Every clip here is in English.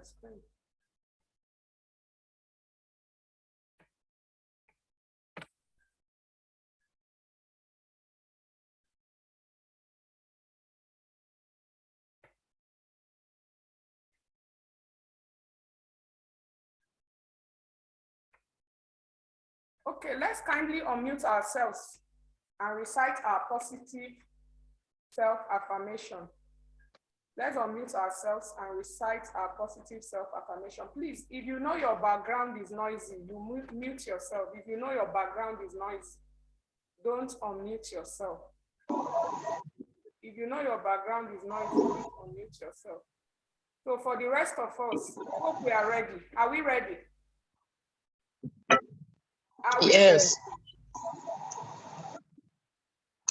screen. Okay, let's kindly unmute ourselves and recite our positive self-affirmation. Let's unmute ourselves and recite our positive self-affirmation. Please, if you know your background is noisy, you mute yourself. If you know your background is noisy, don't unmute yourself. If you know your background is noisy, don't unmute yourself. So for the rest of us, hope we are ready. Are we ready? Yes.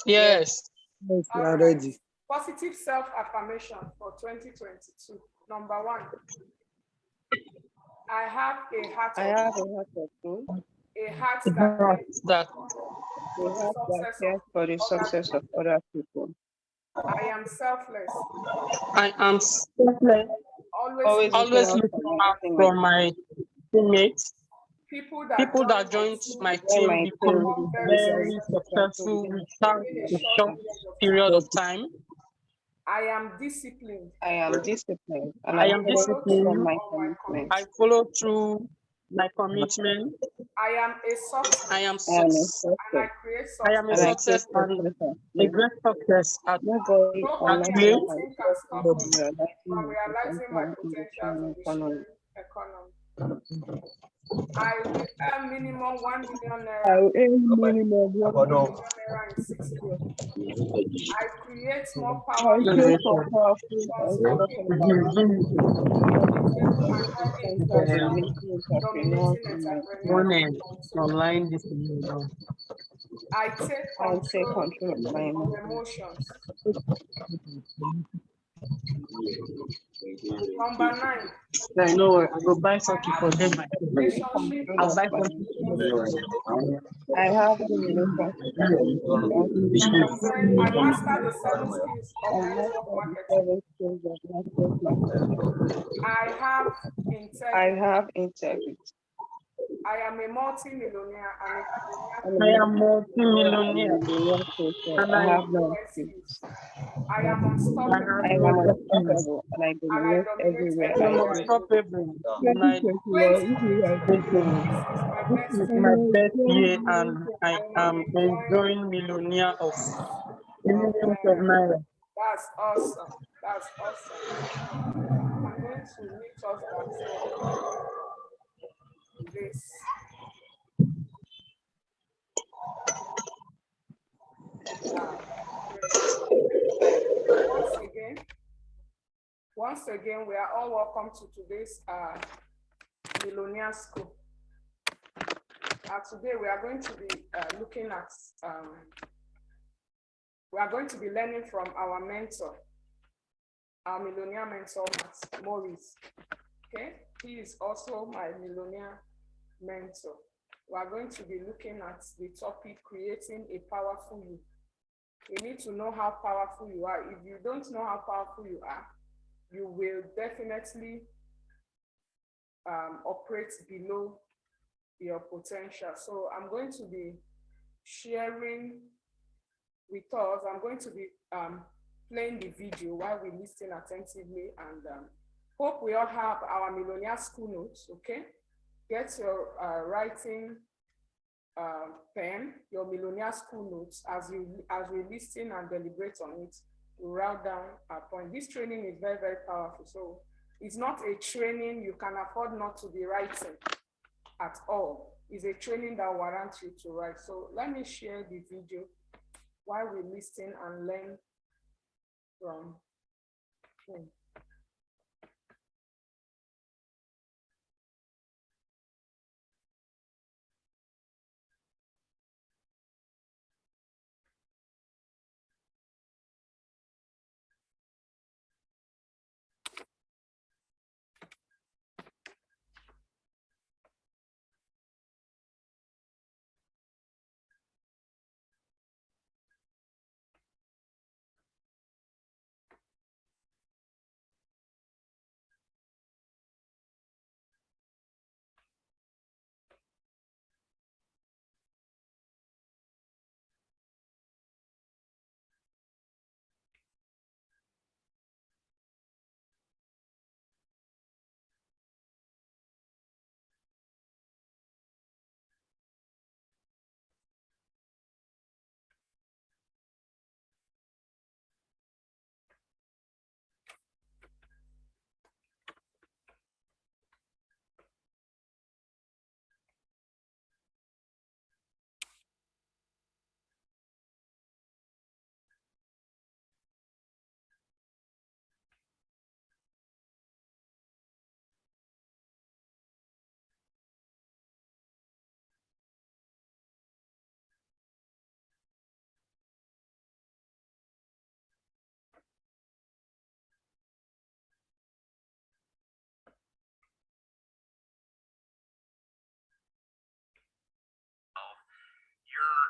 Yes. Yes, we are ready. Positive self-affirmation for 2022. Number 1. I have a heart of gold. A heart that cares For the success of other people. I am selfless. I am selfless. Always looking out for my teammates. People that joined my team become very successful without a short period of time. I am disciplined. I am disciplined. And I am disciplined. My commitment. I follow through my commitment. I am a success. I am success. And I create success. I am a success and a great success at Nobody create. can stop me from realizing my potential in the economy. I will earn minimum 1 million naira. I will earn minimum 1 million naira in 6 years. I create more I power. create more powerful online distribution. I take control of my emotions. Number 9. I know I go buy something for them. I'll buy something for them. I have the relationship. I master the 7 skills of network marketing. I have integrity. I am a multi-millionaire. I am multi-millionaire. And I have no excuse. I am unstoppable. I am unstoppable. And I dominate everywhere. I am unstoppable. This is my best year, and I am enjoying millionaire of millions of naira. That's awesome. That's awesome. I'm going to meet us back this. Once again, we are all welcome to today's Millionaire School. Today we are going to be looking at, we are going to be learning from our mentor, our millionaire mentor, Maurice. Okay, he is also my millionaire mentor. We are going to be looking at the topic, creating a powerful you. You need to know how powerful you are. If you don't know how powerful you are, you will definitely operate below your potential. So I'm going to be sharing with us, I'm going to be playing the video while we listen attentively, and hope we all have our millionaire school notes, okay? Get your writing pen, your millionaire school notes, as we listen and deliberate on it, we write down our point. This training is very, very powerful. So it's not a training you can afford not to be writing at all. It's a training that warrants you to write. So let me share the video while we listen and learn from him.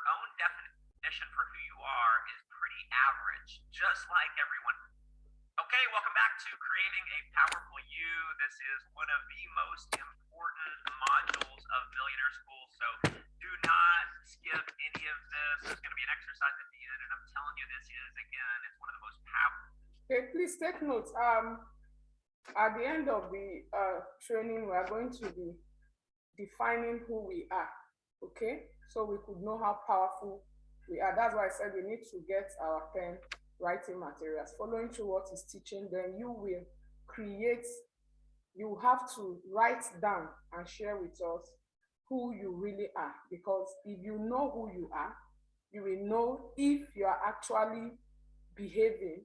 own definition for who you are is pretty average, just like everyone. Okay, welcome back to Creating a Powerful You. This is one of the most important modules of Millionaire School, so do not skip any of this. There's going to be an exercise at the end, and I'm telling you, this is, again, it's one of the most powerful. Okay, please take notes. At the end of the training, we are going to be defining who we are, okay? So we could know how powerful we are. That's why I said we need to get our pen, writing materials, following through what is teaching, then you will create, you have to write down and share with us who you really are. Because if you know who you are, you will know if you are actually behaving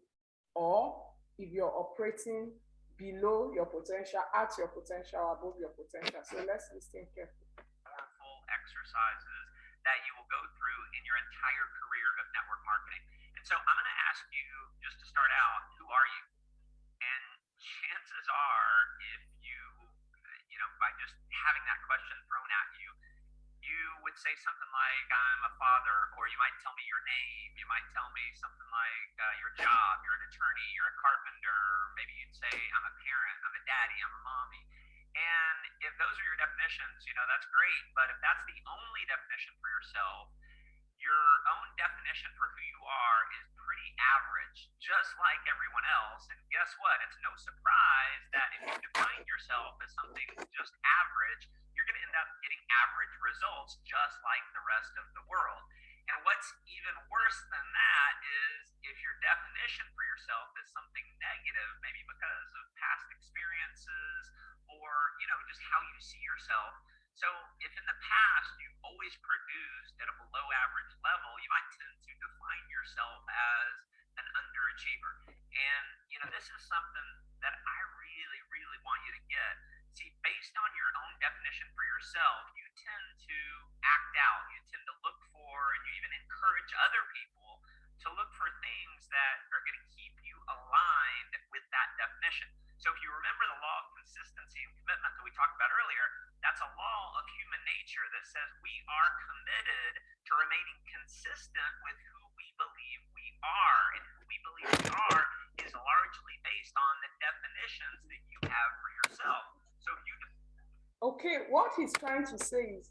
or if you're operating below your potential, at your potential, or above your potential. So let's listen carefully. Powerful exercises that you will go through in your entire career of network marketing. And so I'm going to ask you, just to start out, who are you? And chances are, if by just having that question thrown at you, you would say something like, I'm a father, or you might tell me your name, you might tell me something like your job, you're an attorney, you're a carpenter, maybe you'd say, I'm a parent, I'm a daddy, I'm a mommy. And if those are your definitions, that's great, but if that's the only definition for yourself, your own definition for who you are is pretty average, just like everyone else. And guess what? It's no surprise that if you define yourself as something just average, you're going to end up getting average results just like the rest of the world. And what's even worse than that is if your definition for yourself is something negative, maybe because of past experiences or, just how you see yourself. So if in the past you've always produced at a below average level, you might tend to define yourself as an underachiever. And, this is something that I really, really want you to get. See, based on your own definition for yourself, you tend to act out. You tend to look for, and you even encourage other people to look for things that are going to keep you aligned with that definition. So if you remember the law of consistency and commitment that we talked about earlier, that's a law of human nature that says we are committed to remaining consistent with who we believe we are. And who we believe we are is largely based on the definitions that you have for yourself. So you. Okay, what he's trying to say is,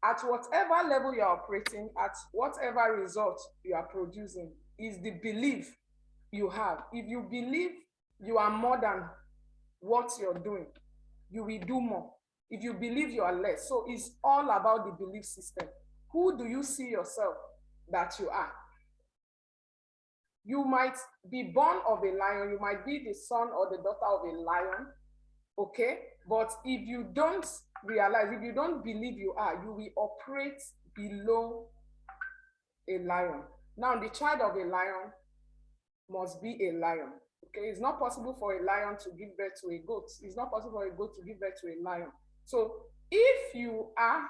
at whatever level you're operating, at whatever result you are producing, is the belief you have. If you believe you are more than what you're doing, you will do more. If you believe you are less. So it's all about the belief system. Who do you see yourself that you are? You might be born of a lion, you might be the son or the daughter of a lion, okay? But if you don't realize, if you don't believe you are, you will operate below a lion. Now, the child of a lion must be a lion. Okay, it's not possible for a lion to give birth to a goat. It's not possible for a goat to give birth to a lion. So if you are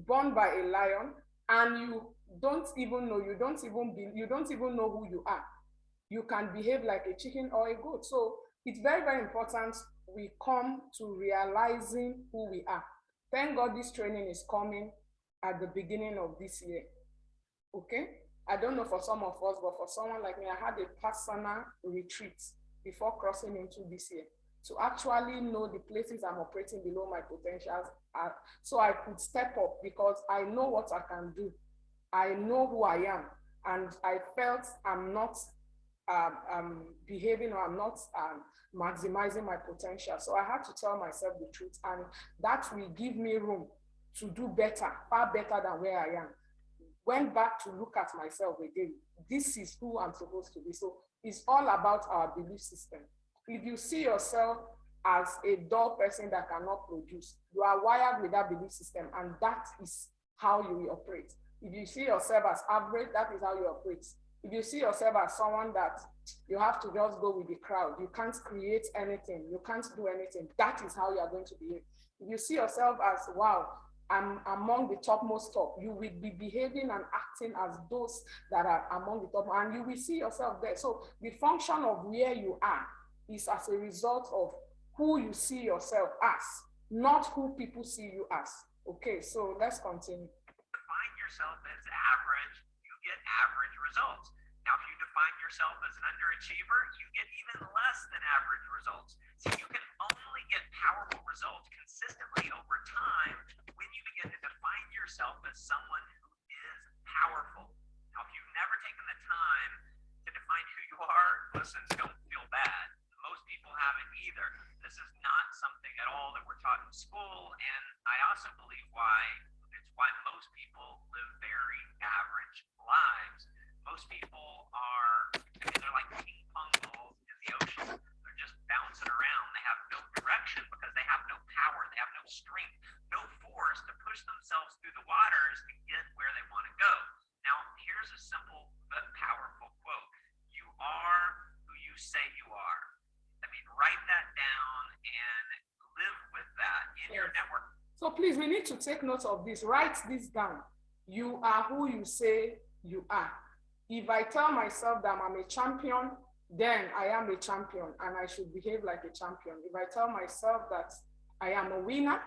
born by a lion and you don't even know, you don't even know who you are, you can behave like a chicken or a goat. So it's very, very important we come to realizing who we are. Thank God this training is coming at the beginning of this year. Okay? I don't know for some of us, but for someone like me, I had a personal retreat before crossing into this year to actually know the places I'm operating below my potentials, so I could step up because I know what I can do. I know who I am, and I felt I'm not behaving, or I'm not maximizing my potential. So I had to tell myself the truth, and that will give me room to do better, far better than where I am. Went back to look at myself again. This is who I'm supposed to be. So it's all about our belief system. If you see yourself as a dull person that cannot produce, you are wired with that belief system, and that is how you will operate. If you see yourself as average, that is how you operate. If you see yourself as someone that you have to just go with the crowd, you can't create anything, you can't do anything, that is how you are going to behave. If you see yourself as, wow, I'm among the topmost top, you will be behaving and acting as those that are among the top, and you will see yourself there. So the function of where you are is as a result of who you see yourself as, not who people see you as. Okay, so let's continue. Define yourself as average, you get average results. Now, if you define yourself as an underachiever, you get even less than average results. So you can only get powerful results consistently over time when you begin to define yourself as someone who is powerful. Now, if you've never taken the time to define who you are, listen, don't feel bad. Most people haven't either. This is not something at all that we're taught in school, and I also believe it's why most people live very average lives. Most people they're like ping pong balls in the ocean. They're just bouncing around. They have no direction because they have no power. They have no strength, no force to push themselves through the waters to get where they want to go. Now, here's a simple but powerful quote. You are who you say you are. I mean, write that down and live with that in your network. So please, we need to take note of this. Write this down. You are who you say you are. If I tell myself that I'm a champion, then I am a champion and I should behave like a champion. If I tell myself that I am a winner,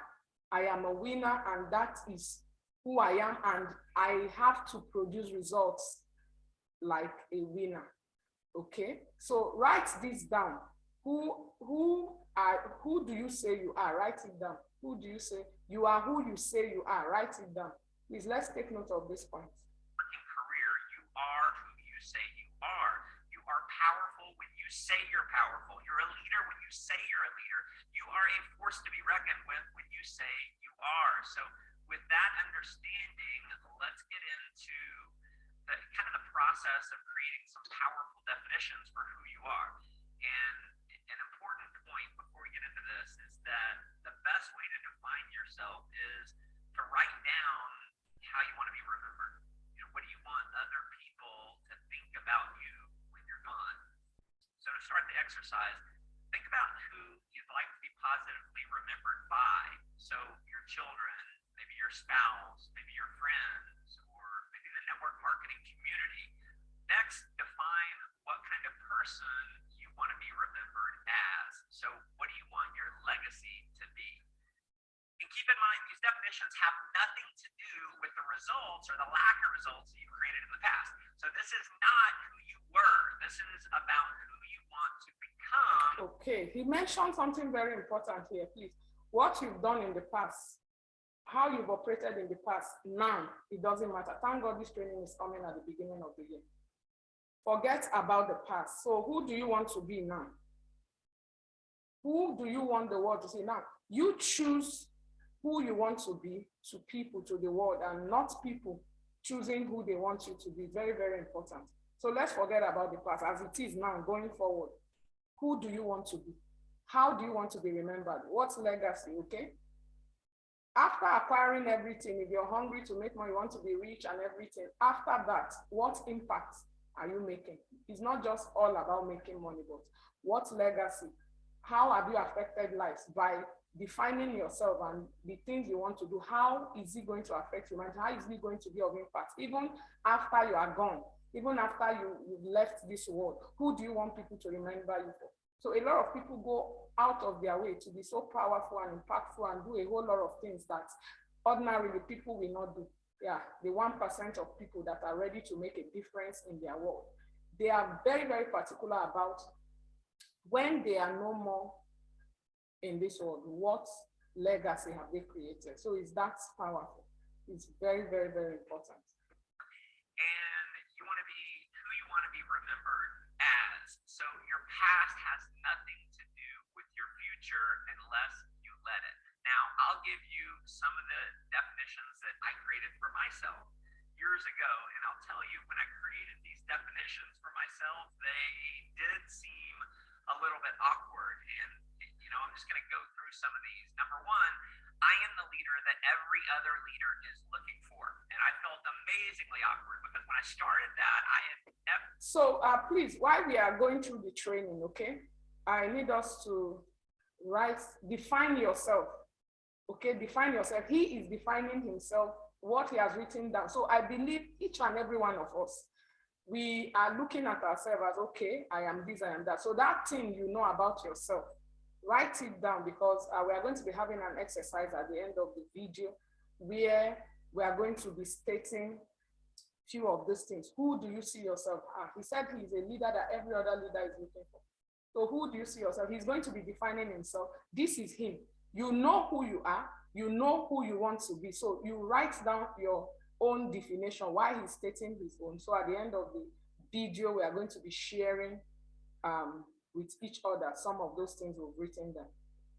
I am a winner, and that is who I am, and I have to produce results like a winner. Okay, so write this down. Who do you say you are? Write it down. Who do you say you are? Who you say you are? Write it down. Please, let's take note of this point. Career, you are who you say you are. You are powerful when you say you're powerful. You're a leader when you say you're a leader. You are a force to be reckoned with when you say you are. So with that understanding, let's get into the kind of the process of creating some powerful definitions for who you are. And an important point before we get into this is that the best way to define yourself is to write down how you want to be remembered. You know, what do you want other people to think about you when you're gone? So to start the exercise, think about who you'd like to be positively remembered by. So your children, maybe your spouse, maybe your friends, or maybe the network marketing community. Next, define what kind of person you want to be remembered as. So what do you want your legacy to be? And keep in mind, these definitions have nothing to do with the results or the lack of results that you've created in the past. So this is not who you were. This is about who you want to become. Okay, he mentioned something very important here, please. What you've done in the past, how you've operated in the past, now, it doesn't matter. Thank God this training is coming at the beginning of the year. Forget about the past. So who do you want to be now? Who do you want the world to see now? You choose who you want to be to people, to the world, and not people choosing who they want you to be. Very, very important. So let's forget about the past as it is now going forward. Who do you want to be? How do you want to be remembered? What's legacy, okay? After acquiring everything, if you're hungry to make money, you want to be rich and everything, after that, what impact are you making? It's not just all about making money, but what legacy? How have you affected lives by defining yourself and the things you want to do? How is it going to affect humanity? How is it going to be of impact? Even after you are gone, even after you've left this world, who do you want people to remember you for? So a lot of people go out of their way to be so powerful and impactful and do a whole lot of things that ordinarily people will not do. Yeah, the 1% of people that are ready to make a difference in their world. They are very, very particular about when they are no more in this world, what legacy have they created? So it's that powerful. It's very, very, very important. And you want to be who you want to be remembered as. So your past has nothing to do with your future unless you let it. Now, I'll give you some of the definitions that I created for myself years ago, and I'll tell you, when I created these definitions for myself, they did seem a little bit awkward. And, you know, I'm just going to go through some of these. Number one, I am the leader that every other leader is looking for. And I felt amazingly awkward because when I started that, I had never. So please, while we are going through the training, okay, I need us to define yourself. Okay, define yourself. He is defining himself, what he has written down. So I believe each and every one of us, we are looking at ourselves as, okay, I am this, I am that. So that thing you know about yourself, write it down, because we are going to be having an exercise at the end of the video where we are going to be stating few of these things. Who do you see yourself as? He said he's a leader that every other leader is looking for. So who do you see yourself? He's going to be defining himself. This is him. You know who you are. You know who you want to be. So you write down your own definition while he's stating his own. So at the end of the video, we are going to be sharing with each other some of those things we've written down.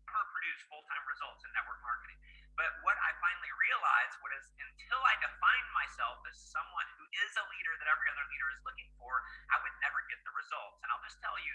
Produce full-time results in network marketing. But what I finally realized was until I defined myself as someone who is a leader that every other leader is looking for, I would never get the results. And I'll just tell you,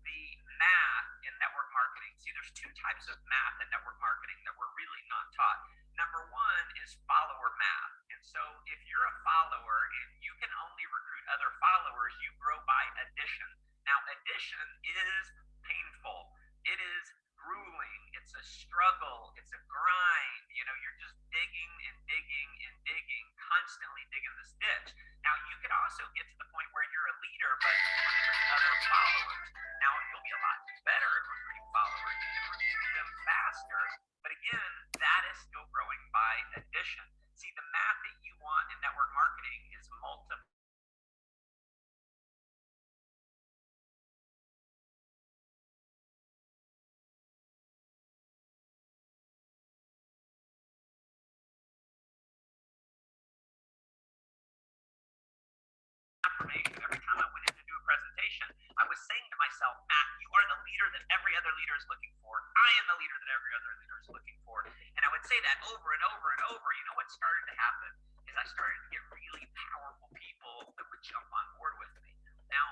the math in network marketing, see, there's two types of math in network marketing that we're really not taught. Number one is follower math. And so if you're a follower and you can only recruit other followers, you grow by addition. Now, addition is painful. It is grueling. It's a struggle. It's a grind. You know, you're just digging and digging and digging, constantly digging this ditch. Now, you can also get to the point where you're a leader, but you recruit other followers. Now, you'll be a lot better at recruiting followers. You can recruit them faster. But again, that is still growing by addition. See, the math that you want in network marketing is multiple. Every time I went in to do a presentation, I was saying to myself, Matt, you are the leader that every other leader is looking for. I am the leader that every other leader is looking for. And I would say that over and over and over. You know, what started to happen is I started to get really powerful people that would jump on board with me. Now,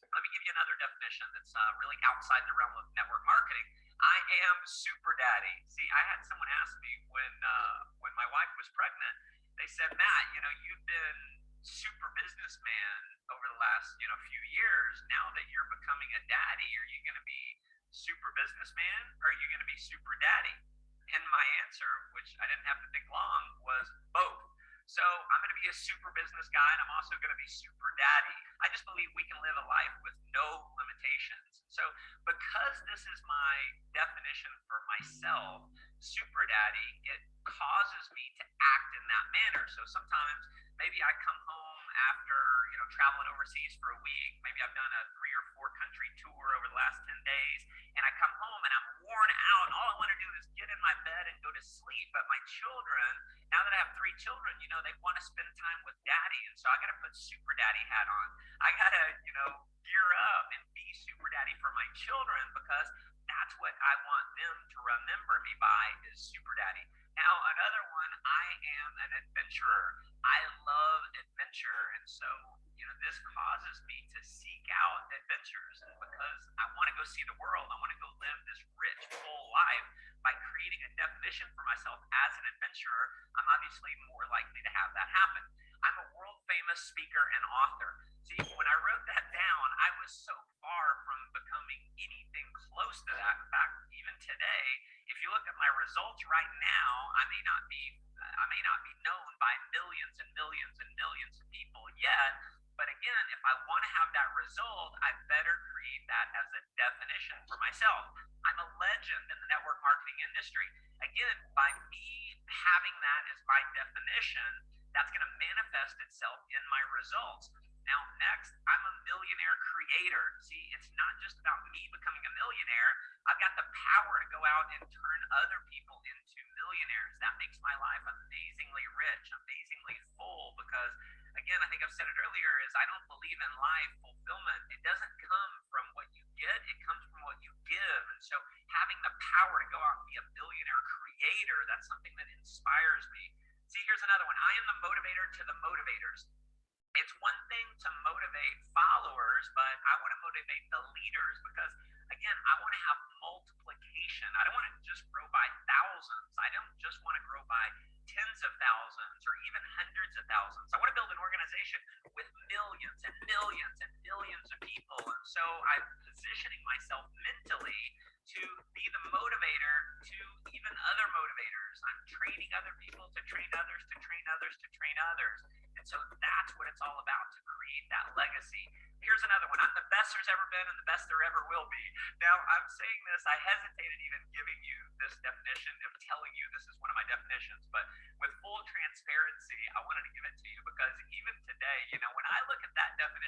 let me give you another definition that's really outside the realm of network marketing. I am super daddy. See, I had someone ask me when my wife was pregnant, they said, Matt, you know, you've been super businessman over the last few years. Now that you're becoming a daddy, are you going to be super businessman or are you going to be super daddy? And my answer, which I didn't have to think long, was both. So I'm going to be a super business guy and I'm also going to be super daddy. I just believe we can live a life with no limitations. So because this is my definition for myself, super daddy, it causes me to act in that manner. So sometimes maybe I come home after traveling overseas for a week. Maybe I've done a 3 or 4 country tour over the last 10 days, and I come home and I'm worn out. And all I want to do is get in my bed and go to sleep. But my children, now that I have 3 children, they want to spend time with daddy, and so I got to put super daddy hat on. I got to gear up and be super daddy for my children because that's what I want them to remember me by is super daddy. Now, another one, I am an adventurer. I love adventure, and so this causes me to seek out adventures because I want to go see the world. I want to go live this rich, full life. By creating a definition for myself as an adventurer, I'm obviously more likely to have that happen. I'm a world famous speaker and author. See, when I wrote that down, I was so far from becoming anything close to that. In fact, even today, if you look at my results right now, I may not be known by millions and millions and millions of people yet. But again, if I want to have that result, I better create that as a definition for myself. I'm a legend in the network marketing industry. Again, by me having that as my definition, that's going to manifest itself in my results. Now, next, I'm a millionaire creator. See, it's not just about me becoming a millionaire. I've got the power to go out and turn other people into millionaires. That makes my life amazingly rich, amazingly full, because again, I think I've said it earlier, is I don't believe in life fulfillment. It doesn't come from what you get, it comes from what you give. And so having the power to go out and be a millionaire creator, that's something that inspires me. See, here's another one. I am the motivator to the motivators. It's one thing to motivate followers, but I want to motivate the leaders because, again, I want to have multiplication. I don't want to just grow by thousands. I don't just want to grow by tens of thousands or even hundreds of thousands. I want to build an organization with millions and millions and millions of people. And so I'm positioning myself mentally to be the motivator to even other motivators. I'm training other people to train others, to train others, to train others. And so that's what it's all about, to create that legacy. Here's another one. I'm the best there's ever been and the best there ever will be. Now, I'm saying this, I hesitated even giving you this definition of telling you this is one of my definitions, but with full transparency,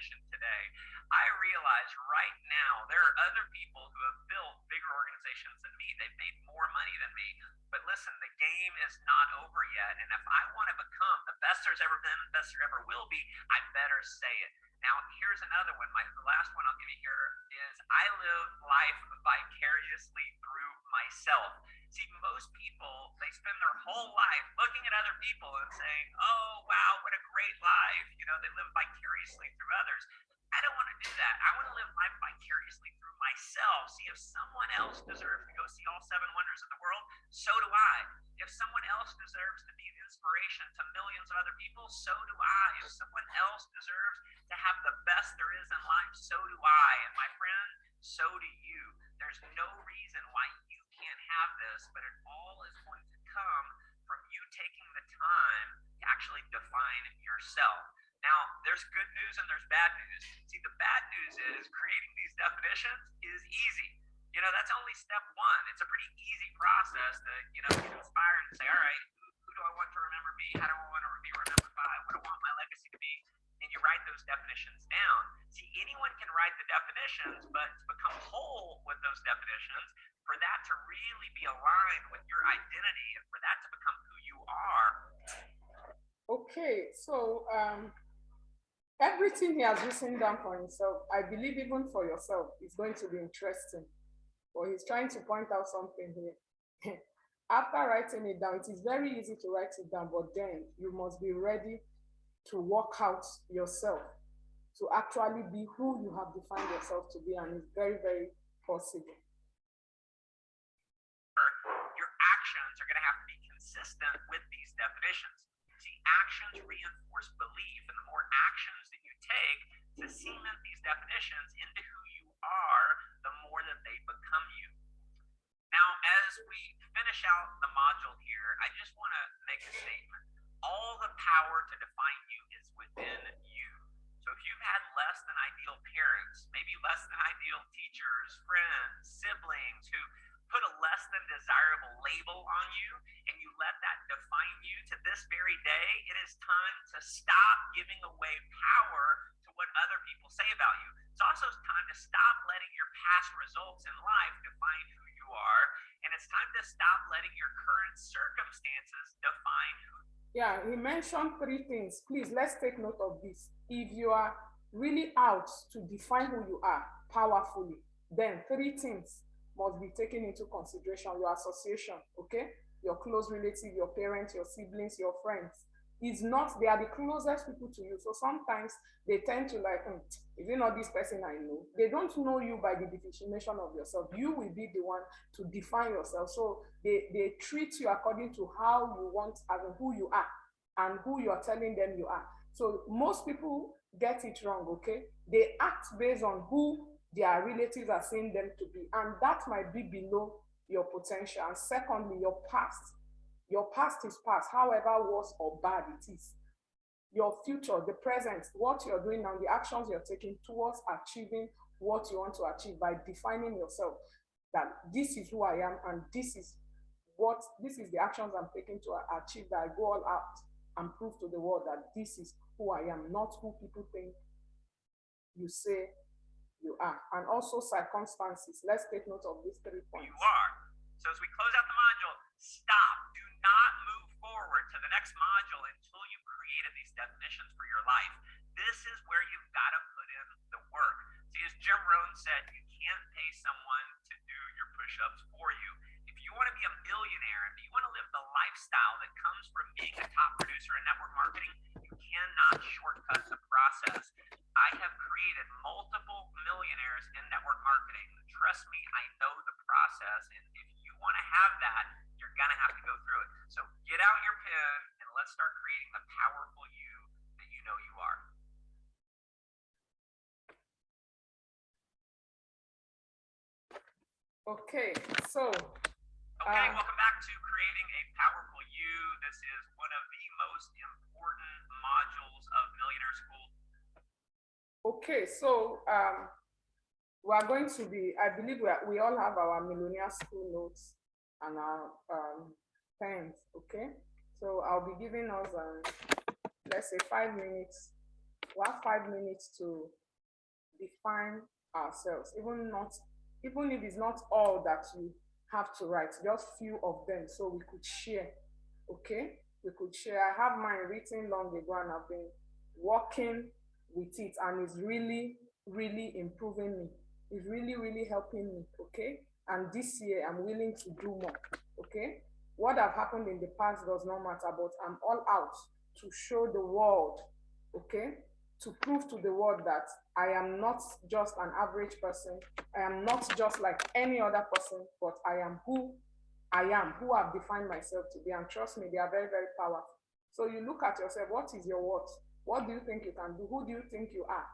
definition today, I realize right now there are other people who have built bigger organizations than me. They've made more money than me. But listen, the game is not over yet. And if I want to become the best there's ever been, the best there ever will be, I better say it. Now, here's another one. The last one I'll give you here is I live life vicariously through myself. See, most people, they spend their whole life looking at other people and saying, oh, wow, what a great life. You know, they live vicariously through others. I don't want to do that. I want to live life vicariously through myself. See, if someone else deserves to go see all seven wonders of the world, so do I. If someone else deserves to be an inspiration to millions of other people, so do I. If someone else deserves to have the best there is in life, so do I. And my friend, so do you. There's no reason why you can't have this, but it all is going to come from you taking the time to actually define yourself. Now, there's good news and there's bad news. See, the bad news is creating these definitions is easy. You know, that's only step one. It's a pretty easy process to, you know, get inspired and say, all right, who do I want to remember me? How do I want to be remembered by? What do I want my legacy to be? And you write those definitions down. See, anyone can write the definitions, but to become whole with those definitions, for that to really be aligned with your identity and for that to become who you are. Okay, so everything he has written down for himself, I believe even for yourself, is going to be interesting. Or he's trying to point out something here. After writing it down, it is very easy to write it down, but then you must be ready to work out yourself, to actually be who you have defined yourself to be, and it's very, very possible. Your actions are going to have to be consistent with these definitions. See, actions reinforce belief, and the more actions that you take to cement these definitions into who you are, the more that they become you. Now, as we finish out the module here, I just want to make a statement. All the power to define you is within you. So if you've had less than ideal parents, maybe less than ideal teachers, friends, siblings who put a less than desirable label on you, and you let that define you to this very day, it is time to stop giving away power to what other people say about you. It's also time to stop letting your past results in life define who you are, and it's time to stop letting your current circumstances define who. Yeah, he mentioned three things. Please, let's take note of this. If you are really out to define who you are powerfully, then three things must be taken into consideration. Your association, okay? Your close relative, your parents, your siblings, your friends. It's not, they are the closest people to you. So sometimes they tend to like, is it not this person I know? They don't know you by the definition of yourself. You will be the one to define yourself. So they treat you according to how you want, as in who you are and who you are telling them you are. So most people get it wrong, okay? They act based on who their relatives are saying them to be, and that might be below your potential. And secondly, your past. Your past is past, however worse or bad it is. Your future, the present, what you're doing now, the actions you're taking towards achieving what you want to achieve by defining yourself, that this is who I am, and this is the actions I'm taking to achieve that. I go all out and prove to the world that this is who I am, not who people think you say you are. And also circumstances. Let's take note of these 3 points. You are. So as we close out the module, stop. Do not move forward to the next module until you've created these definitions for your life. This is where you've got to put in the work. See, as Jim Rohn said, you can't pay someone to do your push-ups for you. If you want to be a millionaire, if you want to live the lifestyle that comes from being a top producer in network marketing, you cannot shortcut the process. I have created multiple millionaires in network marketing. Trust me, I know the process. And if you want to have that, you're going to have to go through it. So get out your pen and let's start creating the powerful you that you know you are. Okay, so. Welcome back to Creating a Powerful You. This is one of the most important modules of Millionaire School. Okay, so we are going to be, I believe we all have our Millionaire School notes and our pens, okay? So I'll be giving us, let's say 5 minutes We have 5 minutes to define ourselves, even if it's not all that you have to write, just few of them, so we could share. Okay, we could share. I have mine written long ago, and I've been working with it, and it's really, really improving me. It's really, really helping me. Okay, and this year I'm willing to do more. Okay, what have happened in the past does not matter, but I'm all out to show the world. Okay, to prove to the world that I am not just an average person. I am not just like any other person, but I am who I've defined myself to be. And trust me, they are very, very powerful. So you look at yourself, what is your what? What do you think you can do? Who do you think you are?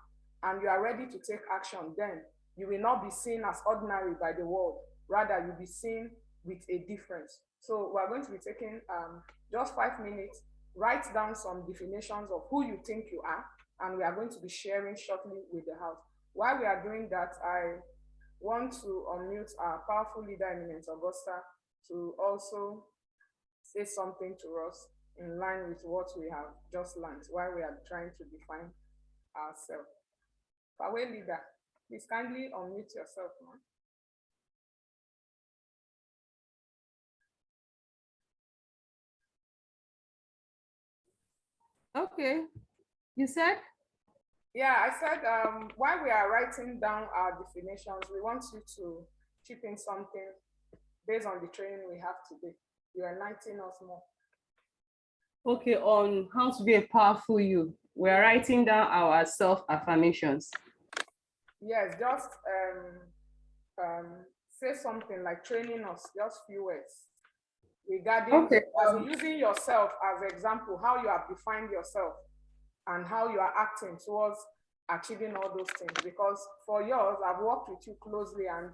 And you are ready to take action, then you will not be seen as ordinary by the world. Rather, you'll be seen with a difference. So we're going to be taking just 5 minutes, write down some definitions of who you think you are, and we are going to be sharing shortly with the house. While we are doing that, I want to unmute our powerful leader, Eminent Augusta, to also say something to us in line with what we have just learned while we are trying to define ourselves. Power leader, please kindly unmute yourself, man. Okay, you said? Yeah, I said while we are writing down our definitions, we want you to chip in something based on the training we have today. You are enlightening us more. Okay, on how to be a powerful you. We are writing down our self-affirmations. Yes, just say something like training us, just few words regarding Okay, as in using yourself as an example, how you have defined yourself and how you are acting towards achieving all those things. Because for yours, I've worked with you closely, and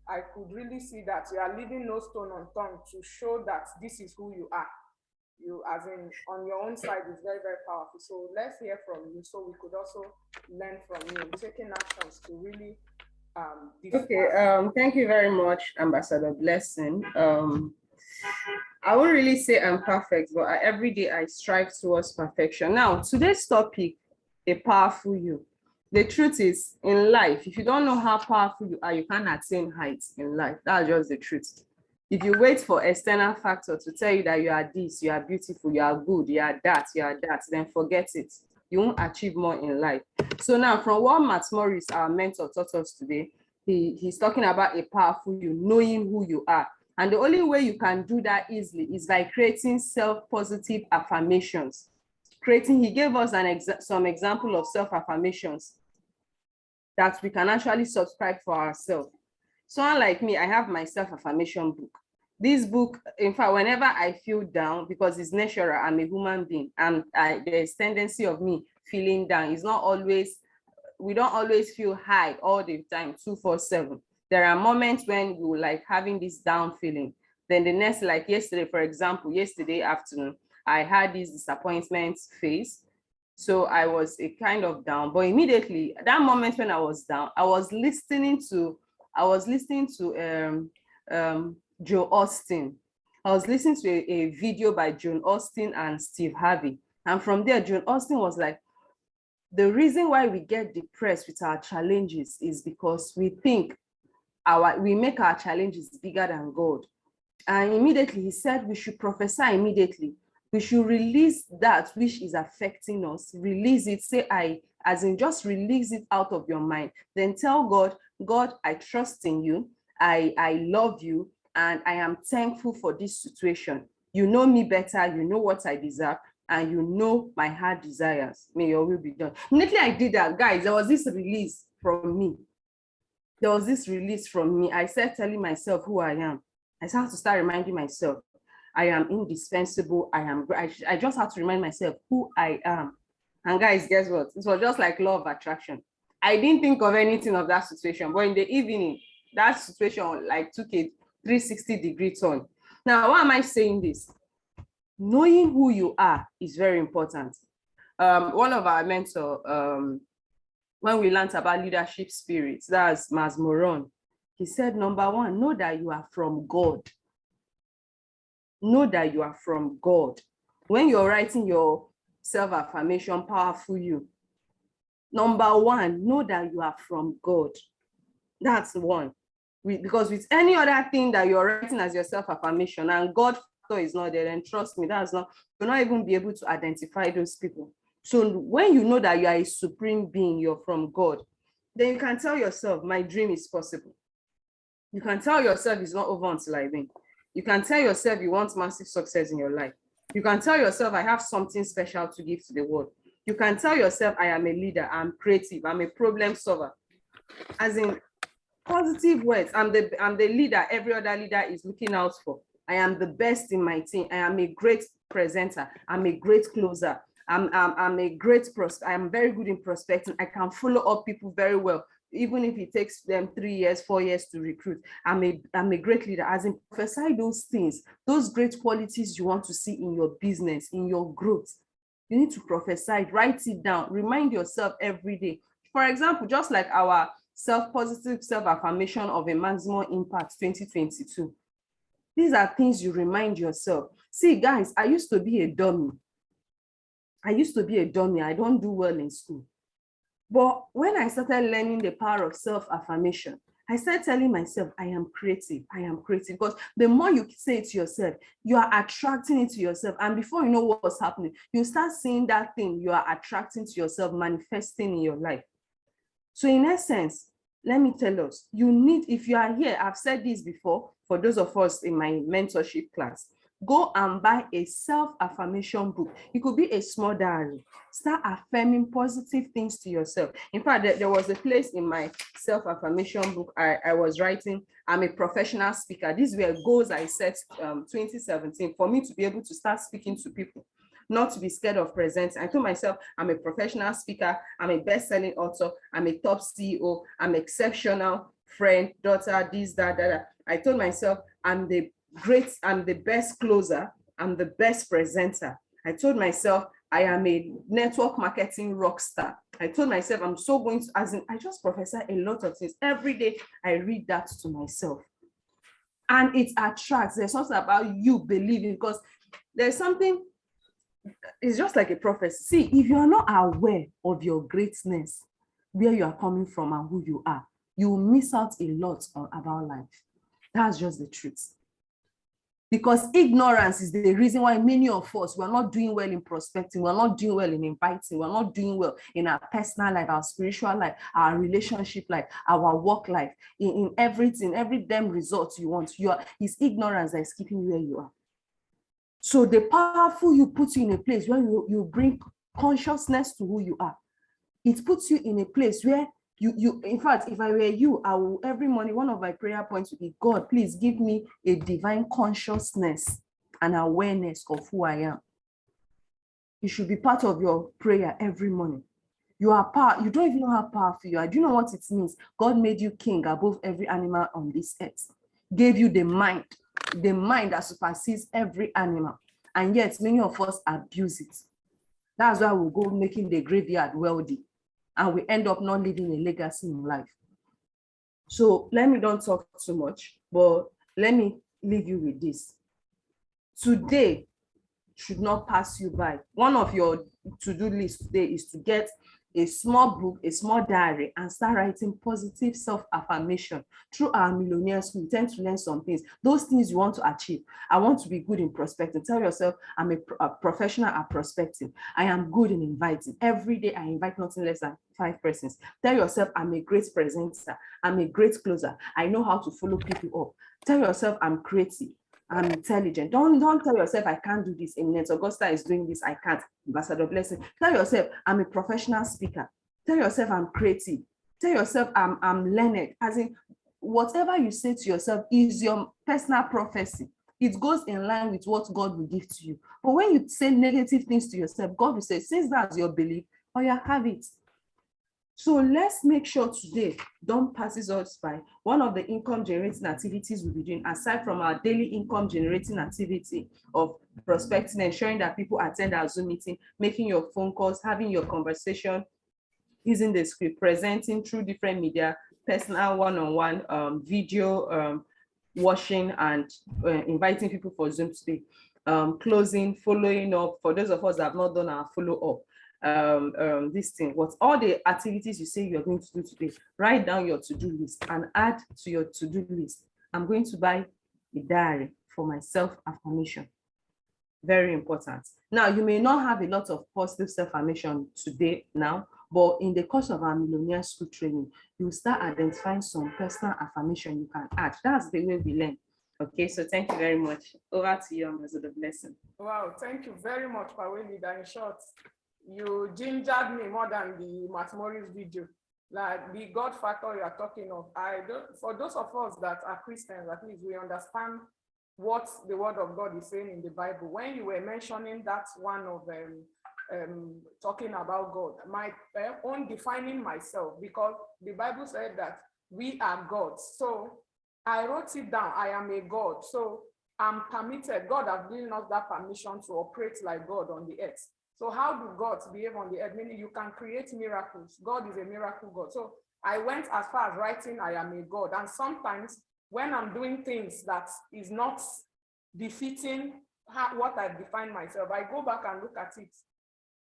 I could really see that you are leaving no stone unturned to show that this is who you are. You, as in on your own side, is very, very powerful. So let's hear from you, so we could also learn from you and taking actions to really okay, thank you very much, Ambassador Blessing. I won't really say I'm perfect, but every day I strive towards perfection. Now, today's topic, a powerful you. The truth is, in life, if you don't know how powerful you are, you can't attain heights in life. That's just the truth. If you wait for external factors to tell you that you are this, you are beautiful, you are good, you are that, then forget it. You won't achieve more in life. So now, from what Matt Morris, our mentor, taught us today, he's talking about a powerful you, knowing who you are. And the only way you can do that easily is by creating self-positive affirmations. He gave us some example of self-affirmations that we can actually subscribe for ourselves. Someone like me, I have my self-affirmation book. This book, in fact, whenever I feel down, because it's natural, I'm a human being, and there's tendency of me feeling down. It's not always, we don't always feel high all the time, 24/7. There are moments when we were like having this down feeling. Then the next, like yesterday, for example, yesterday afternoon, I had this disappointment phase. So I was a kind of down, but immediately that moment when I was down, I was listening to Joe Austin. I was listening to a video by Joan Austin and Steve Harvey. And from there, Joan Austin was like, the reason why we get depressed with our challenges is because we think we make our challenges bigger than God. And immediately he said we should prophesy immediately. We should release that which is affecting us. Release it. Say as in just release it out of your mind. Then tell God, God, I trust in you. I love you. And I am thankful for this situation. You know me better. You know what I deserve. And you know my heart desires. May your will be done. Immediately I did that, guys, there was this release from me. I started telling myself who I am. I started to start reminding myself, I am indispensable. I just have to remind myself who I am. And guys, guess what? It was just like law of attraction. I didn't think of anything of that situation, but in the evening, that situation like took a 360-degree turn. Now, why am I saying this? Knowing who you are is very important. One of our mentors, when we learned about leadership spirits, that's Mas Moron, he said, number one, know that you are from God. Know that you are from God. When you're writing your self-affirmation, powerful you, Number one, know that you are from God. That's one. Because with any other thing that you're writing as your self-affirmation and God factor is not there, then trust me, you'll not even be able to identify those people. So when you know that you are a supreme being, you're from God, then you can tell yourself, my dream is possible. You can tell yourself it's not over until I win. You can tell yourself you want massive success in your life. You can tell yourself I have something special to give to the world. You can tell yourself I am a leader, I'm creative, I'm a problem solver. As in positive words, I'm the leader every other leader is looking out for. I am the best in my team. I am a great presenter. I'm a great closer. I'm a great prospect. I am very good in prospecting. I can follow up people very well, even if it takes them 3 years, 4 years to recruit. I'm a great leader. As in, prophesy those things, those great qualities you want to see in your business, in your growth. You need to prophesy, write it down, remind yourself every day. For example, just like our positive self-affirmation of a maximum impact 2022. These are things you remind yourself. See, guys, I used to be a dummy. I don't do well in school. But when I started learning the power of self-affirmation, I started telling myself, I am creative. Because the more you say it to yourself, you are attracting it to yourself. And before you know what's happening, you start seeing that thing you are attracting to yourself manifesting in your life. So in essence, let me tell us, if you are here, I've said this before, for those of us in my mentorship class, go and buy a self-affirmation book. It could be a small diary. Start affirming positive things to yourself. In fact, there was a place in my self-affirmation book I was writing, I'm a professional speaker. These were goals I set 2017 for me to be able to start speaking to people, not to be scared of presenting. I told myself, I'm a professional speaker, I'm a best-selling author, I'm a top CEO, I'm exceptional friend, daughter, this, that. I told myself, I'm the best closer, I'm the best presenter. I told myself, I am a network marketing rock star. I told myself, I'm so going to, I just prophesy a lot of things. Every day, I read that to myself. And it attracts. There's something about you believing, because there's something, it's just like a prophecy. See, if you are not aware of your greatness, where you are coming from and who you are, you will miss out a lot about life. That's just the truth. Because ignorance is the reason why many of us, we're not doing well in prospecting, we're not doing well in inviting, we're not doing well in our personal life, our spiritual life, our relationship life, our work life, in everything, every damn result you want. It's ignorance that is keeping you where you are. So the powerful you put you in a place where you bring consciousness to who you are. It puts you in a place where in fact, if I were you, I will every morning, one of my prayer points would be, God, please give me a divine consciousness and awareness of who I am. It should be part of your prayer every morning. You are you don't even know how powerful you are. Do you know what it means? God made you king above every animal on this earth. Gave you the mind that supersedes every animal. And yet many of us abuse it. That's why we go making the graveyard wealthy. And we end up not leaving a legacy in life. So let me don't talk too much, but let me leave you with this. Today should not pass you by. One of your to-do lists today is to get a small book, a small diary, and start writing positive self-affirmation. Through our Millionaire School, you tend to learn some things. Those things you want to achieve. I want to be good in prospecting. Tell yourself, I'm a professional at prospecting. I am good in inviting. Every day I invite nothing less than 5 persons. Tell yourself, I'm a great presenter. I'm a great closer. I know how to follow people up. Tell yourself, I'm creative. I'm intelligent. Don't tell yourself I can't do this. Eminence Augusta is doing this. I can't. Ambassador Blessing. Tell yourself I'm a professional speaker. Tell yourself I'm creative. Tell yourself I'm learned. As in, whatever you say to yourself is your personal prophecy. It goes in line with what God will give to you. But when you say negative things to yourself, God will say, since that's your belief, you have it. So let's make sure today, don't pass us by. One of the income generating activities we'll be doing, aside from our daily income generating activity of prospecting, ensuring that people attend our Zoom meeting, making your phone calls, having your conversation, using the script, presenting through different media, personal one-on-one, video, watching, and inviting people for Zoom today. Closing, following up, for those of us that have not done our follow-up. this thing, what all the activities you say you're going to do today, write down your to-do list and add to your to-do list, I'm going to buy a diary for my self-affirmation. Very important. Now, you may not have a lot of positive self-affirmation today now, but in the course of our Millionaire School training, you will start identifying some personal affirmation you can add. That's the way we learn. Okay, so thank you very much. Over to you, Ambassador Blessing. Wow, thank you very much, Paweli. In short, you gingered me more than the Matmoris video. Like the God factor you are talking of. For those of us that are Christians, at least we understand what the word of God is saying in the Bible. When you were mentioning that one of talking about God, my own defining myself, because the Bible said that we are gods. So I wrote it down. I am a God. So I'm permitted. God has given us that permission to operate like God on the earth. So how do gods behave on the earth? Meaning you can create miracles. God is a miracle God. So I went as far as writing, I am a God. And sometimes when I'm doing things that is not befitting what I define myself, I go back and look at it.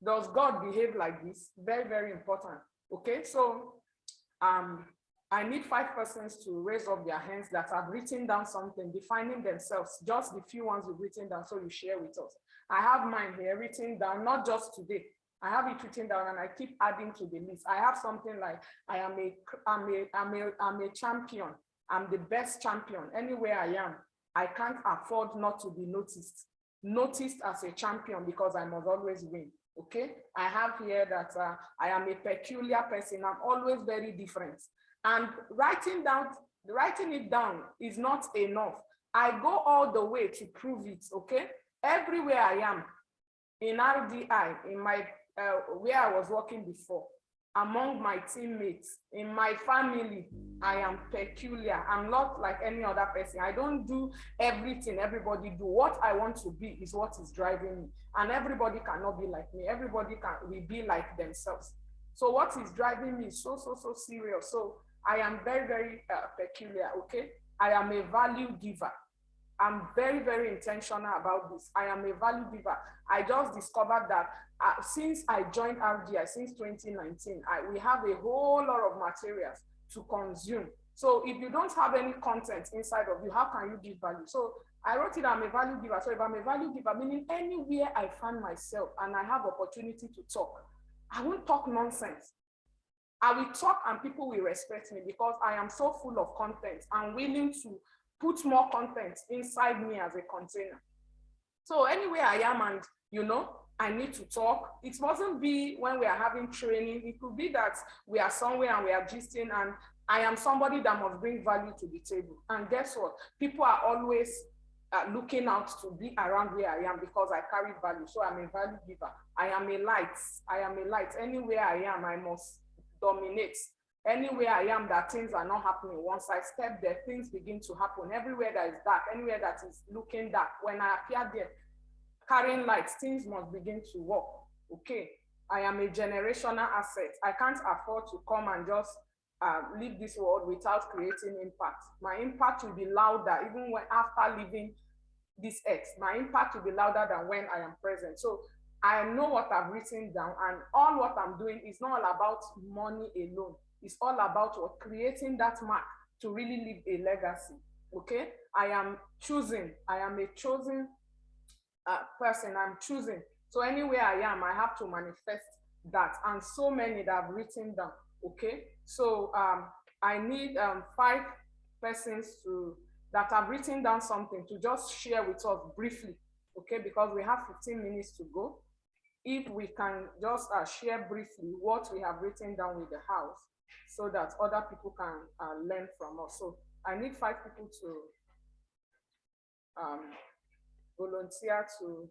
Does God behave like this? Very, very important. Okay, so I need 5 persons to raise up their hands that have written down something, defining themselves, just the few ones you've written down, so you share with us. I have mine here written down, not just today. I have it written down and I keep adding to the list. I have something like, I'm a champion. I'm the best champion. Anywhere I am, I can't afford not to be noticed. Noticed as a champion because I must always win. Okay, I have here that I am a peculiar person. I'm always very different. And writing it down is not enough. I go all the way to prove it. Okay, everywhere I am, in RDI, in my where I was working before, among my teammates, in my family, I am peculiar. I'm not like any other person. I don't do everything everybody do. What I want to be is what is driving me. And everybody cannot be like me. Everybody will be like themselves. So what is driving me is so serious. So I am very, very peculiar, okay? I am a value giver. I'm very, very intentional about this. I am a value giver. I just discovered that since I joined RDI, since 2019, we have a whole lot of materials to consume. So if you don't have any content inside of you, how can you give value? So I wrote it, I'm a value giver. So if I'm a value giver, meaning anywhere I find myself and I have opportunity to talk, I won't talk nonsense. I will talk and people will respect me because I am so full of content. I'm willing to put more content inside me as a container. So anywhere I am and, you know, I need to talk. It mustn't be when we are having training. It could be that we are somewhere and we are gisting and I am somebody that must bring value to the table. And guess what? People are always looking out to be around where I am because I carry value. So I'm a value giver. I am a light. I am a light. Anywhere I am, I must dominate. Anywhere I am that things are not happening, once I step there, things begin to happen. Everywhere that is dark, anywhere that is looking dark, when I appear there, carrying lights, things must begin to work. Okay, I am a generational asset. I can't afford to come and just leave this world without creating impact. My impact will be louder even when after leaving this earth. My impact will be louder than when I am present. So I know what I've written down, and all what I'm doing is not all about money alone. It's all about what creating that mark to really leave a legacy. Okay, I am choosing. I am a chosen person. I'm choosing. So anywhere I am, I have to manifest that. And so many that I've written down. Okay, so I need 5 persons that have written down something to just share with us briefly. Okay, because we have 15 minutes to go. If we can just share briefly what we have written down with the house, so that other people can learn from us. So I need 5 people to volunteer to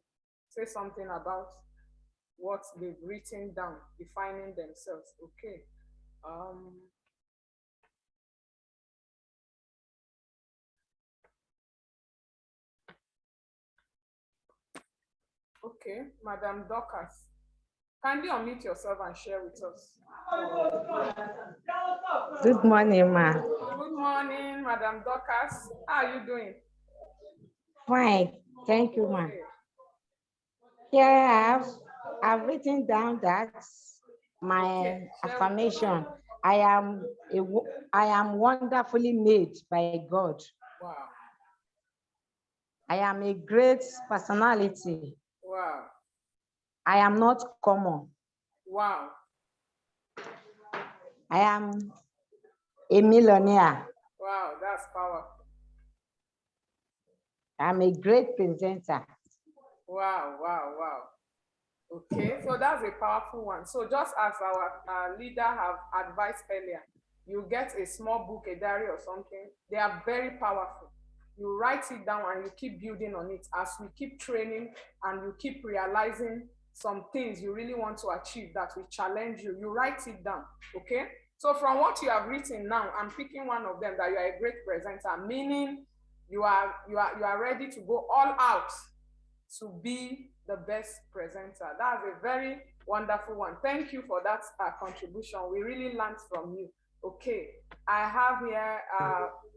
say something about what they've written down, defining themselves. Okay. Okay, Madam Dorcas, kindly unmute yourself and share with us. Good morning, ma. Good morning, Madam Dorcas. How are you doing? Fine, thank you, ma. Here I have I've written down that my Okay, share with us. affirmation. I am wonderfully made by God. Wow. I am a great personality. Wow. I am not common. Wow. I am a millionaire. Wow, that's powerful. I'm a great presenter. Wow, wow, wow. Okay, so that's a powerful one. So just as our leader have advised earlier, you get a small book, a diary or something. They are very powerful. You write it down and you keep building on it. As we keep training and you keep realizing some things you really want to achieve that will challenge you, you write it down, okay? So from what you have written now, I'm picking one of them, that you are a great presenter, meaning you are ready to go all out to be the best presenter. That's a very wonderful one. Thank you for that contribution. We really learned from you. Okay, I have here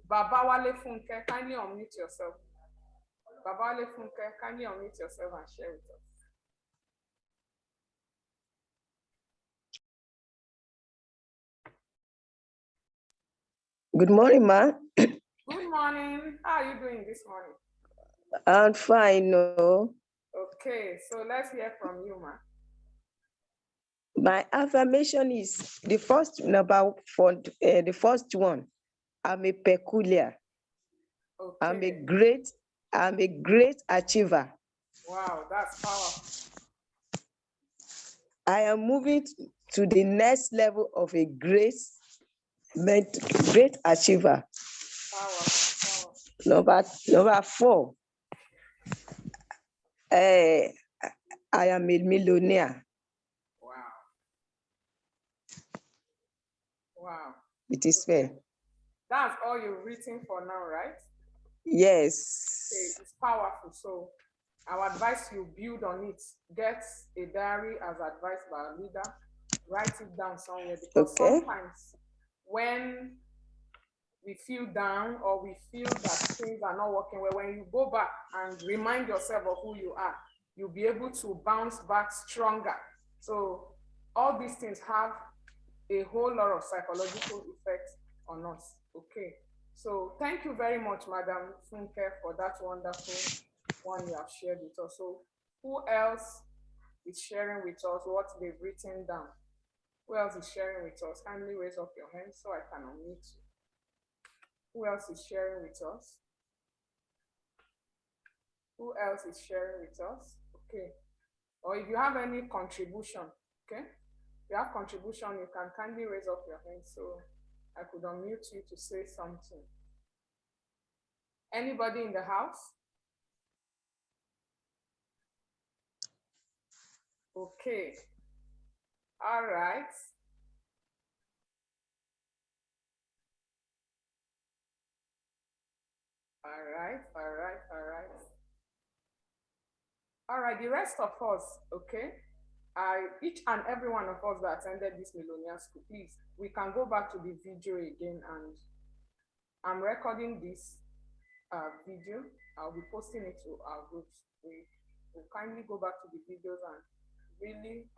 Babawale Funke. Kindly unmute yourself. Babawale Funke, kindly unmute yourself and share with us. Good morning, ma. Good morning. How are you doing this morning? I'm fine, no. Okay, so let's hear from you, ma. My affirmation is the first number for the first one. I'm a peculiar. Okay. I'm a great achiever. Wow, that's powerful. I am moving to the next level of a great achiever. Powerful. Number 4. I am a millionaire. Wow. Wow. It is fair. That's all you've written for now, right? Yes. Okay, it's powerful. So I would advise you build on it. Get a diary as advised by a leader. Write it down somewhere, because sometimes when we feel down or we feel that things are not working well, when you go back and remind yourself of who you are, you'll be able to bounce back stronger. So all these things have a whole lot of psychological effects on us. Okay. So thank you very much, Madam Funke, for that wonderful one you have shared with us. So who else is sharing with us what they've written down? Who else is sharing with us? Kindly raise up your hand so I can unmute you. Who else is sharing with us? Who else is sharing with us? Okay. Or if you have any contribution, okay? If you have contribution, you can kindly raise up your hand so I could unmute you to say something. Anybody in the house? Okay. All right. All right, the rest of us, okay? Each and every one of us that attended this Millionaire School, please, we can go back to the video again, and I'm recording this video. I'll be posting it to our groups. We will kindly go back to the videos and really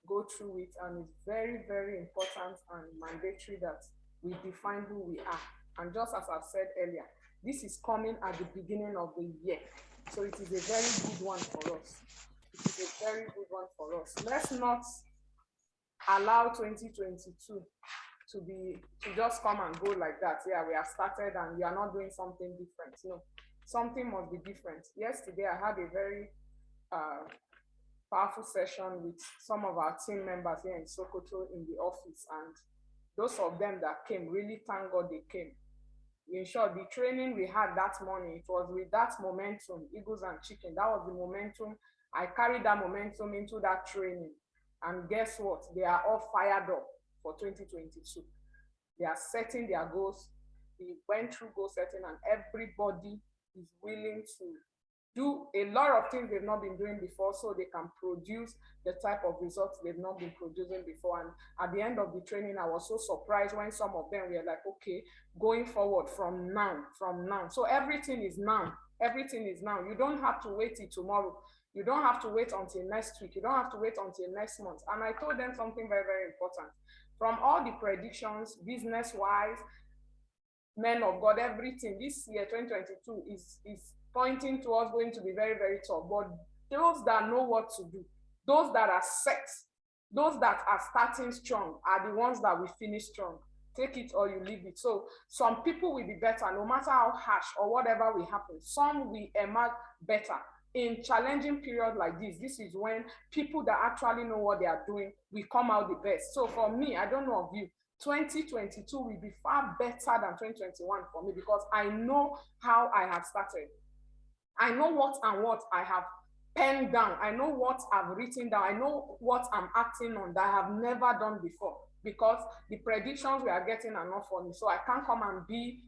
go through it, and it's very, very important and mandatory that we define who we are. And just as I've said earlier, this is coming at the beginning of the year, so it is a very good one for us. It is a very good one for us. Let's not allow 2022 to just come and go like that. Yeah, we have started and we are not doing something different. No, something must be different. Yesterday, I had a very powerful session with some of our team members here in Sokoto in the office, and those of them that came, really thank God they came. In short, the training we had that morning, it was with that momentum, Eagles and Chicken. That was the momentum. I carried that momentum into that training. And guess what? They are all fired up for 2022. They are setting their goals. We went through goal setting, and everybody is willing to do a lot of things they've not been doing before so they can produce the type of results they've not been producing before. And at the end of the training, I was so surprised when some of them were like, okay, going forward from now. So everything is now. Everything is now. You don't have to wait till tomorrow. You don't have to wait until next week. You don't have to wait until next month. And I told them something very, very important. From all the predictions, business-wise, men of God, everything, this year, 2022, is pointing towards going to be very, very tough. But those that know what to do, those that are set, those that are starting strong are the ones that will finish strong. Take it or you leave it. So some people will be better, no matter how harsh or whatever will happen. Some will emerge better. In challenging periods like this is when people that actually know what they are doing will come out the best. So for me, I don't know of you, 2022 will be far better than 2021 for me, because I know how I have started. I know what I have penned down. I know what I've written down. I know what I'm acting on that I have never done before, because the predictions we are getting are not for me. So I can't come and be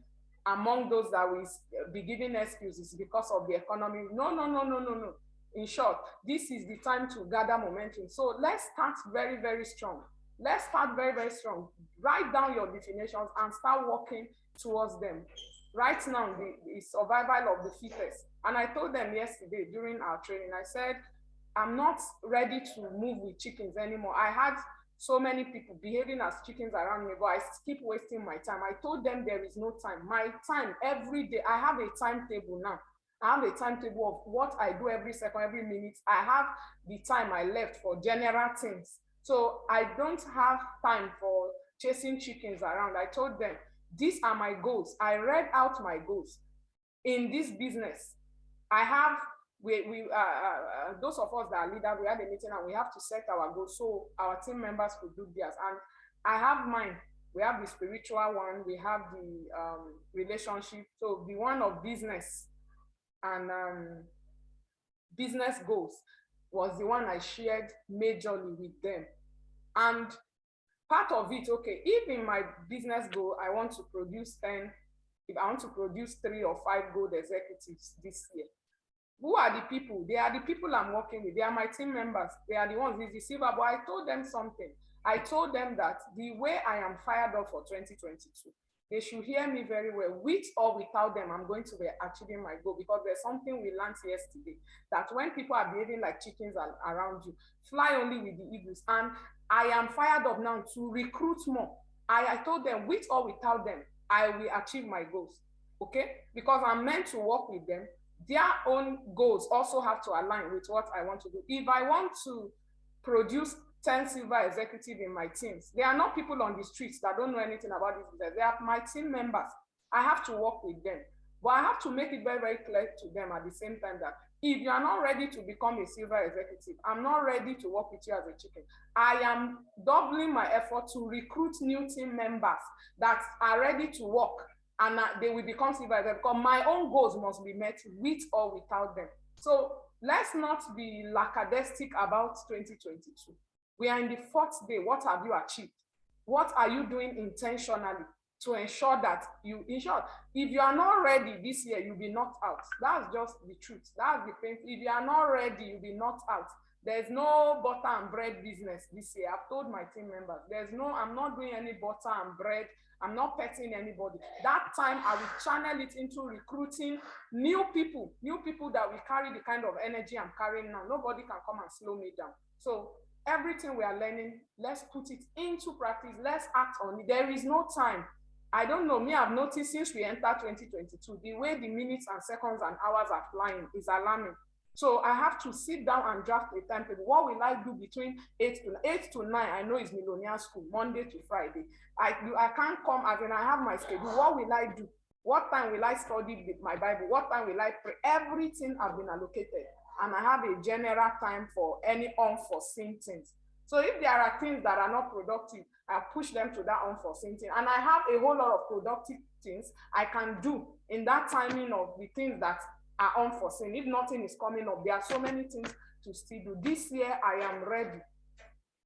among those that will be giving excuses because of the economy. No. In short, this is the time to gather momentum. So let's start very, very strong. Let's start very, very strong. Write down your definitions and start working towards them. Right now, the survival of the fittest. And I told them yesterday during our training, I said, I'm not ready to move with chickens anymore. I had so many people behaving as chickens around me, but I keep wasting my time. I told them there is no time. My time every day, I have a timetable now. I have a timetable of what I do every second, every minute. I have the time I left for general things. So I don't have time for chasing chickens around. I told them, these are my goals. I read out my goals in this business. I have, those of us that are leaders, we had a meeting and we have to set our goals so our team members could do theirs. And I have mine. We have the spiritual one, we have the relationship. So the one of business and business goals was the one I shared majorly with them. And part of it, okay, if in my business goal, I want to produce 10, if I want to produce 3 or 5 gold executives this year, who are the people? They are the people I'm working with. They are my team members. They are the ones, the silver. But I told them something. I told them that the way I am fired up for 2022, they should hear me very well. With or without them, I'm going to be achieving my goal, because there's something we learned yesterday, that when people are behaving like chickens around you, fly only with the eagles. And I am fired up now to recruit more. I told them, with or without them, I will achieve my goals, okay? Because I'm meant to work with them. Their own goals also have to align with what I want to do. If I want to produce 10 silver executives in my teams, they are not people on the streets that don't know anything about this business. They are my team members. I have to work with them. But I have to make it very, very clear to them at the same time that if you are not ready to become a silver executive, I'm not ready to work with you as a chicken. I am doubling my effort to recruit new team members that are ready to work, and they will become silver executives, because my own goals must be met with or without them. So let's not be lackadaistic about 2022. We are in the 4th day. What have you achieved? What are you doing intentionally to ensure that you, in short, if you are not ready this year, you'll be knocked out. That's just the truth. That's the thing. If you are not ready, you'll be knocked out. There's no butter and bread business this year. I've told my team members, I'm not doing any butter and bread. I'm not petting anybody. That time I will channel it into recruiting new people that will carry the kind of energy I'm carrying now. Nobody can come and slow me down. So everything we are learning, let's put it into practice. Let's act on it. There is no time. I don't know, me, I've noticed since we entered 2022, the way the minutes and seconds and hours are flying is alarming. So I have to sit down and draft a timetable. What will I do between 8 to 9? I know it's Millionaire School, Monday to Friday. I can't come as in I have my schedule. What will I do? What time will I study my Bible? What time will I pray? Everything has been allocated. And I have a general time for any unforeseen things. So if there are things that are not productive, I push them to that unforeseen thing. And I have a whole lot of productive things I can do in that timing of the things that are unforeseen. If nothing is coming up, there are so many things to still do. This year, I am ready.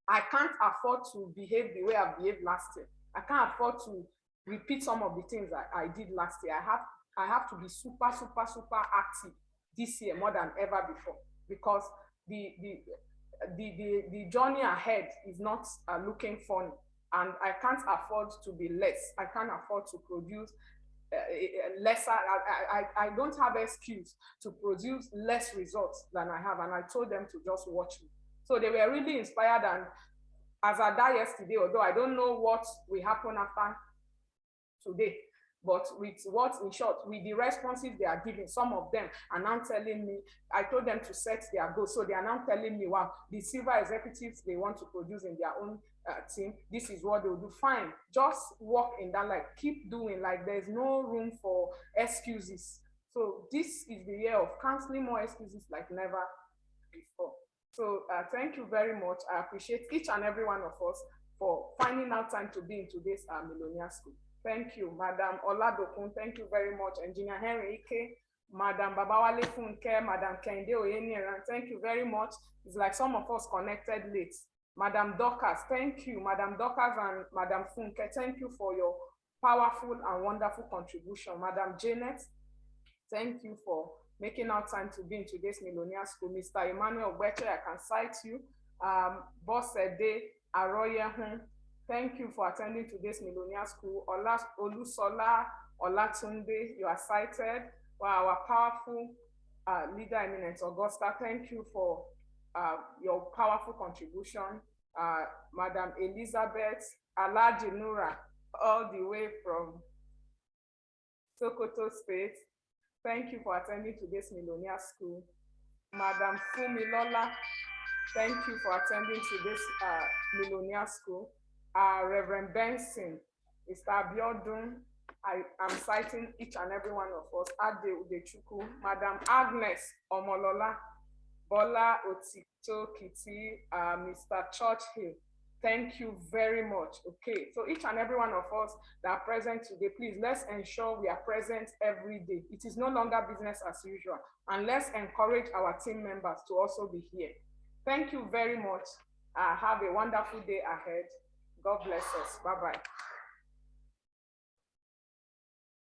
I can't afford to behave the way I behaved last year. I can't afford to repeat some of the things I did last year. I have to be super active this year more than ever before, because the journey ahead is not looking funny, and I can't afford to be less. I can't afford to produce lesser. I don't have excuse to produce less results than I have, and I told them to just watch me. So they were really inspired, and as I died yesterday, although I don't know what will happen after today, but with what, in short, with the responses they are giving, some of them are now telling me, I told them to set their goals, so they are now telling me, wow, the silver executives they want to produce in their own team, this is what they'll do. Fine, just work in that, like, keep doing, like, there's no room for excuses. So this is the year of canceling more excuses like never before. So thank you very much. I appreciate each and every one of us for finding out time to be in today's Millionaire School. Thank you, Madam Oladokun. Thank you very much, Engineer Henry Ike, Madam Babawale Funke, Madam Kende Oyeniran. Thank you very much. It's like some of us connected late. Madam Dorcas, thank you. Madam Dorcas and Madam Funke, thank you for your powerful and wonderful contribution. Madam Janet, thank you for making out time to be in today's Millionaire School. Mr. Emmanuel Beche, I can cite you. Boss Ede Aroyehun, thank you for attending today's Millionaire School. Olusola Olatunde, you are cited. Wow, our powerful leader eminent Augusta, thank you for your powerful contribution. Madam Elizabeth Alaji Nura, all the way from Sokoto State, thank you for attending today's Millionaire School. Madam Fumilola, thank you for attending today's Millionaire School. Reverend Benson, Mr. Abiodun, I am citing each and every one of us. Ade Udechuku, Madam Agnes Omolola, Bola Otito Kiti, Mr. Churchill, thank you very much. Okay, so each and every one of us that are present today, please, let's ensure we are present every day. It is no longer business as usual, and let's encourage our team members to also be here. Thank you very much. Have a wonderful day ahead. God bless us. Bye-bye.